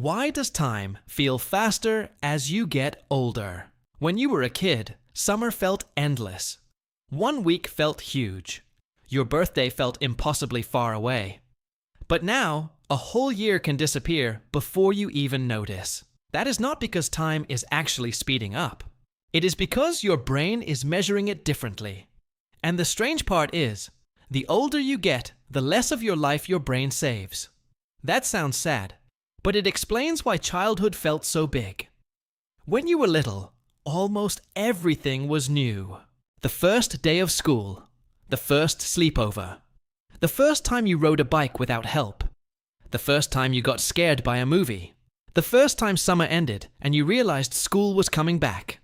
Why does time feel faster as you get older? When you were a kid, summer felt endless. 1 week felt huge. Your birthday felt impossibly far away. But now, a whole year can disappear before you even notice. That is not because time is actually speeding up. It is because your brain is measuring it differently. And the strange part is, the older you get, the less of your life your brain saves. That sounds sad, but it explains why childhood felt so big. When you were little, almost everything was new. The first day of school, the first sleepover, the first time you rode a bike without help, the first time you got scared by a movie, the first time summer ended and you realized school was coming back.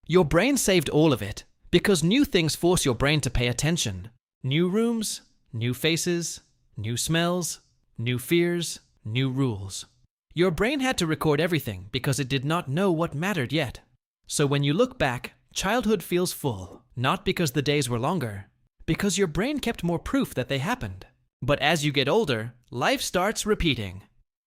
Your brain saved all of it because new things force your brain to pay attention. New rooms, new faces, new smells, new fears, new rules. Your brain had to record everything because it did not know what mattered yet. So when you look back, childhood feels full, not because the days were longer, because your brain kept more proof that they happened. But as you get older, life starts repeating.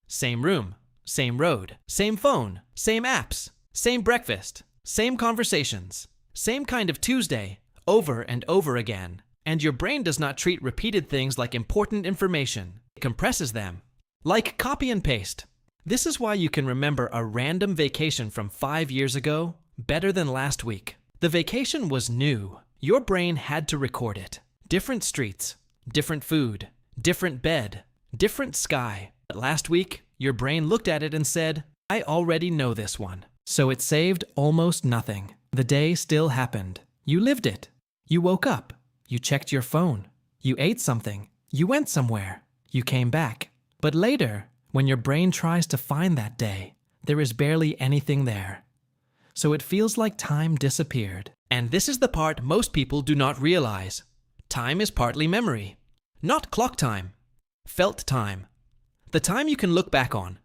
Same room, same road, same phone, same apps, same breakfast, same conversations, same kind of Tuesday, over and over again. And your brain does not treat repeated things like important information. It compresses them. Like copy and paste. This is why you can remember a random vacation from 5 years ago better than last week. The vacation was new. Your brain had to record it. Different streets, different food, different bed, different sky. But last week, your brain looked at it and said, I already know this one. So it saved almost nothing. The day still happened. You lived it. You woke up. You checked your phone. You ate something. You went somewhere. You came back. But later, when your brain tries to find that day, there is barely anything there. So it feels like time disappeared. And this is the part most people do not realize. Time is partly memory. Not clock time. Felt time. The time you can look back on.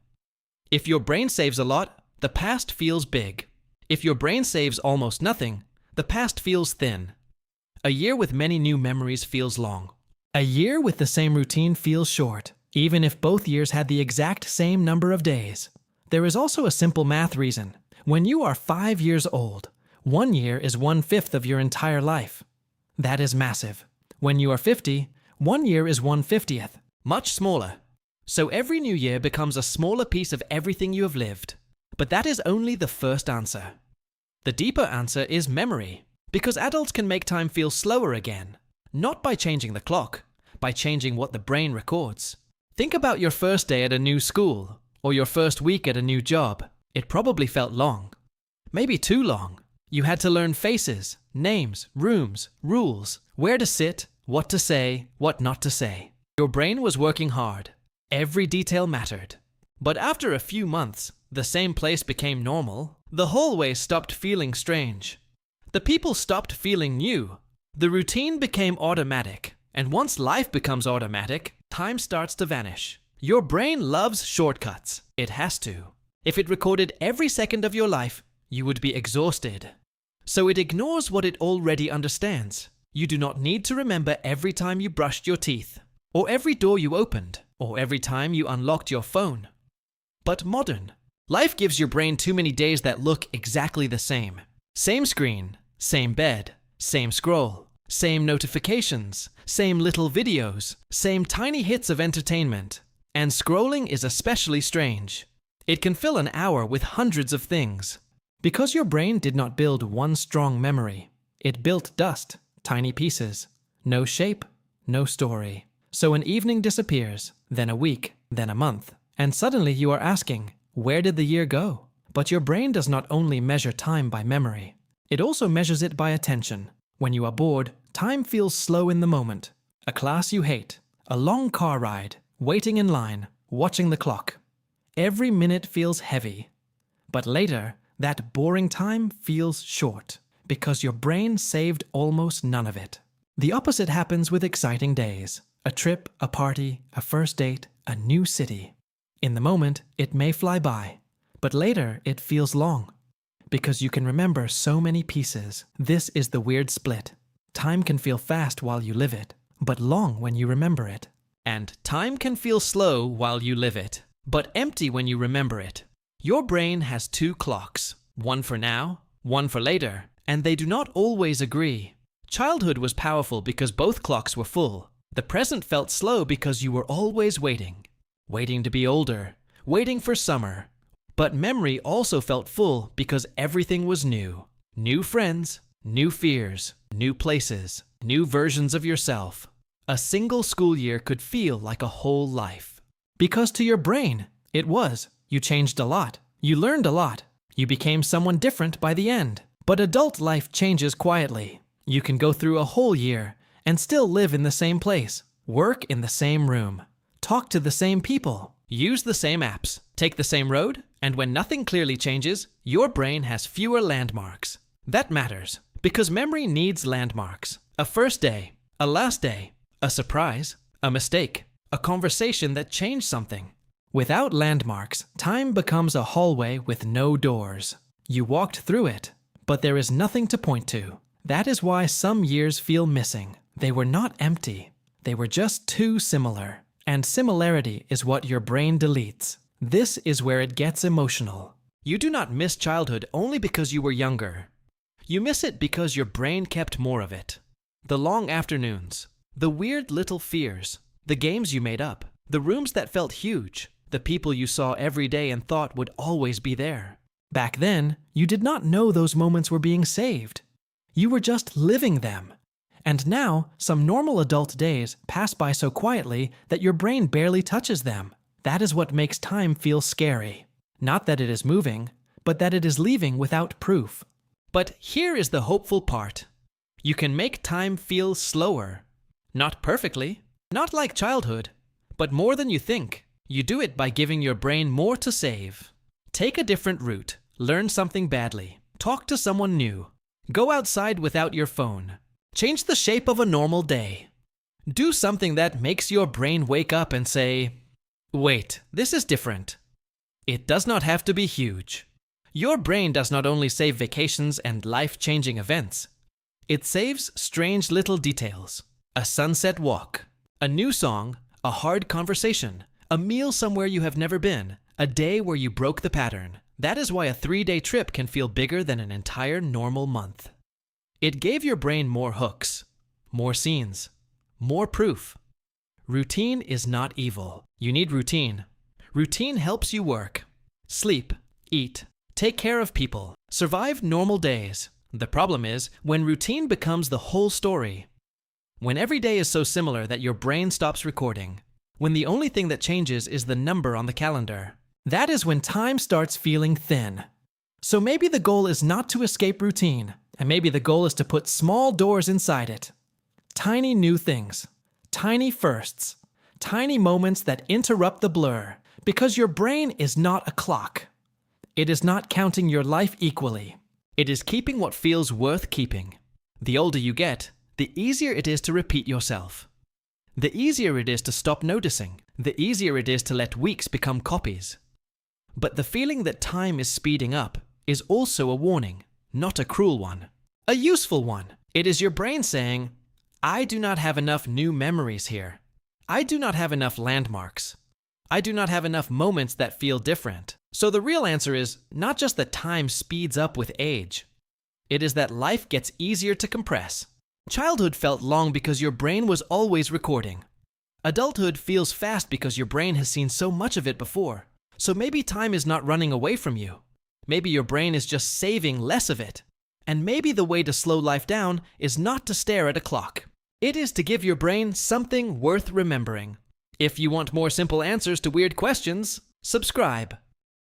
If your brain saves a lot, the past feels big. If your brain saves almost nothing, the past feels thin. A year with many new memories feels long. A year with the same routine feels short, even if both years had the exact same number of days. There is also a simple math reason. When you are 5 years old, 1 year is 1/5 of your entire life. That is massive. When you are 50, 1 year is 1/50th, much smaller. So every new year becomes a smaller piece of everything you have lived. But that is only the first answer. The deeper answer is memory. Because adults can make time feel slower again, not by changing the clock, by changing what the brain records. Think about your first day at a new school, or your first week at a new job. It probably felt long. Maybe too long. You had to learn faces, names, rooms, rules, where to sit, what to say, what not to say. Your brain was working hard. Every detail mattered. But after a few months, the same place became normal. The hallway stopped feeling strange. The people stopped feeling new. The routine became automatic. And once life becomes automatic, time starts to vanish. Your brain loves shortcuts. It has to. If it recorded every second of your life, you would be exhausted. So it ignores what it already understands. You do not need to remember every time you brushed your teeth, or every door you opened, or every time you unlocked your phone. But modern. Life gives your brain too many days that look exactly the same. Same screen, same bed, same scroll, same notifications, same little videos, same tiny hits of entertainment. And scrolling is especially strange. It can fill an hour with hundreds of things. Because your brain did not build one strong memory. It built dust, tiny pieces. No shape, no story. So an evening disappears, then a week, then a month. And suddenly you are asking, where did the year go? But your brain does not only measure time by memory. It also measures it by attention. When you are bored, time feels slow in the moment. A class you hate, a long car ride, waiting in line, watching the clock. Every minute feels heavy. But later, that boring time feels short, because your brain saved almost none of it. The opposite happens with exciting days. A trip, a party, a first date, a new city. In the moment, it may fly by, but later it feels long, because you can remember so many pieces. This is the weird split. Time can feel fast while you live it, but long when you remember it. And time can feel slow while you live it, but empty when you remember it. Your brain has two clocks, one for now, one for later, and they do not always agree. Childhood was powerful because both clocks were full. The present felt slow because you were always waiting. Waiting to be older, waiting for summer. But memory also felt full because everything was new. New friends, new fears, new places, new versions of yourself. A single school year could feel like a whole life. Because to your brain, it was. You changed a lot. You learned a lot. You became someone different by the end. But adult life changes quietly. You can go through a whole year and still live in the same place, work in the same room, talk to the same people, use the same apps, take the same road, and when nothing clearly changes, your brain has fewer landmarks. That matters, because memory needs landmarks. A first day, a last day, a surprise, a mistake, a conversation that changed something. Without landmarks, time becomes a hallway with no doors. You walked through it, but there is nothing to point to. That is why some years feel missing. They were not empty. They were just too similar. And similarity is what your brain deletes. This is where it gets emotional. You do not miss childhood only because you were younger. You miss it because your brain kept more of it. The long afternoons, the weird little fears, the games you made up, the rooms that felt huge, the people you saw every day and thought would always be there. Back then, you did not know those moments were being saved. You were just living them. And now, some normal adult days pass by so quietly that your brain barely touches them. That is what makes time feel scary. Not that it is moving, but that it is leaving without proof. But here is the hopeful part. You can make time feel slower. Not perfectly, not like childhood, but more than you think. You do it by giving your brain more to save. Take a different route, learn something badly, talk to someone new, go outside without your phone. Change the shape of a normal day. Do something that makes your brain wake up and say, wait, this is different. It does not have to be huge. Your brain does not only save vacations and life-changing events. It saves strange little details. A sunset walk, a new song, a hard conversation, a meal somewhere you have never been, a day where you broke the pattern. That is why a 3-day trip can feel bigger than an entire normal month. It gave your brain more hooks, more scenes, more proof. Routine is not evil. You need routine. Routine helps you work, sleep, eat, take care of people, survive normal days. The problem is when routine becomes the whole story. When every day is so similar that your brain stops recording. When the only thing that changes is the number on the calendar. That is when time starts feeling thin. So maybe the goal is not to escape routine, and maybe the goal is to put small doors inside it. Tiny new things, tiny firsts, tiny moments that interrupt the blur, because your brain is not a clock. It is not counting your life equally. It is keeping what feels worth keeping. The older you get, the easier it is to repeat yourself. The easier it is to stop noticing. The easier it is to let weeks become copies. But the feeling that time is speeding up is also a warning, not a cruel one. A useful one. It is your brain saying, I do not have enough new memories here. I do not have enough landmarks. I do not have enough moments that feel different. So the real answer is not just that time speeds up with age. It is that life gets easier to compress. Childhood felt long because your brain was always recording. Adulthood feels fast because your brain has seen so much of it before. So maybe time is not running away from you. Maybe your brain is just saving less of it. And maybe the way to slow life down is not to stare at a clock. It is to give your brain something worth remembering. If you want more simple answers to weird questions, subscribe.